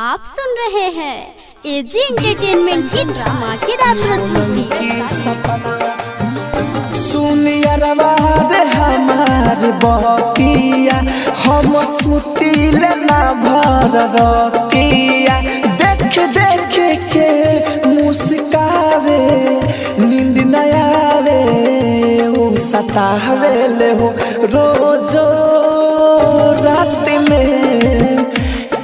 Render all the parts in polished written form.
आप सुन रहे हैं एजी एंटरटेनमेंट की धमाकेदार प्रस्तुति। सुनिया रे हमार बतिया हम सुतिले ना भर रतिया देख देख के मुस्कावे नींद न आवे उ सतावेले हो रोजो रात में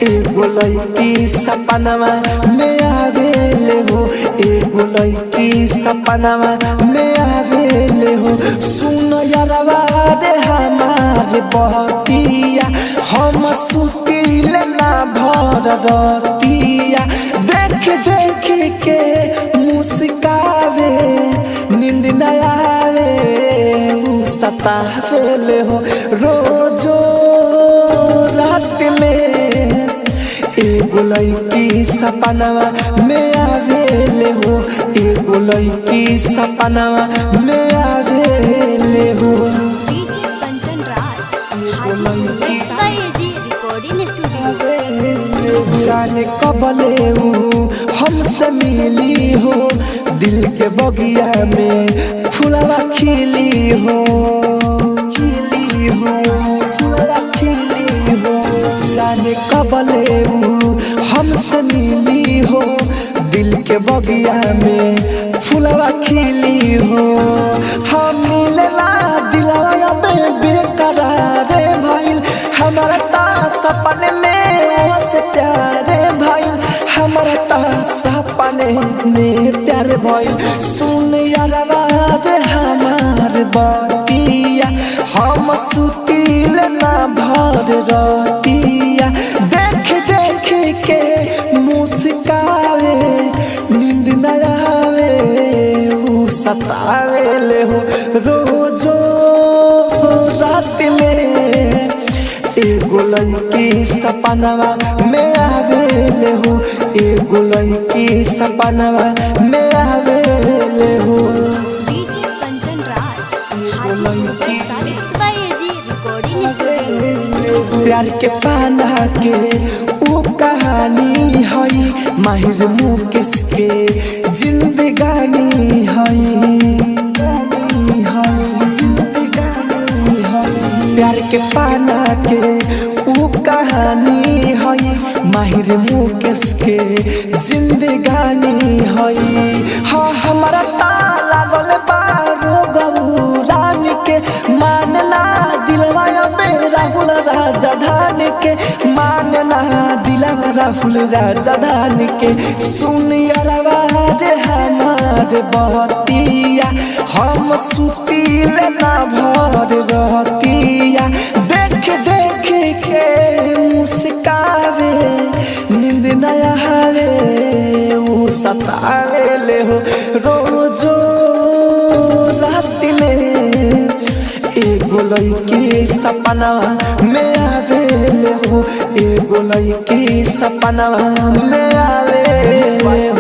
एगो लड़की सपनवा में आवेले हो एगो लड़की सपनवा में आवेले हो सुन यारवा रे हमार बतिया हम सुतिले ना भर रतिया देख देख के मुस्कावे नींद न आवे उ सतावेले हो रोजो रात में एगो लड़की सपनवा में आवेले हो एगो लड़की सपनवा में आवेले हो। DJ Kanchan Raj AG recording studio. जाने कबले हमसे मिली हो दिल के बगिया में फुलवा खिली हो फुलवा खिली हो जाने कबले हमसे मिली हो दिल के बगिया में फुलवा खिली हो हम मिलला दिलवा में बेकरार भइल हमारा ता सपने में वो से प्यारे भइल हमारा ता सपने में प्यार भइल सुन यारवा रे हमार बतिया हम सुतिल ना भर रतिया देख देख के मुस्कावे नींद न आवे उ सतावेले हो रोजो रात में एगो लड़की सपनवा में आवेले हो एगो लड़की सपनवा में आवेले हो। DJ Kanchan Raj AG recording studio. प्यार के पाना के वो कहानी हई माहिर मुकेश के जिंदगानी हई प्यार के पाना के वो कहानी हई माहिर मुकेश के जिंदगानी हई हाँ हमारा ताला गल बारो गौरान के मानना दिलवा में राहुल राजधान के मानना दिलवा राहुल राजधान के सुन यारवा रे हमार बतिया हम सुतिल ना भर रहतिया देख देख के मुस्कावे नींद न आवे उ सतावेले हो रोजो रात में एगो लड़की सपनवा में आवेले हो एगो लड़की सपनवा में आवेले हो।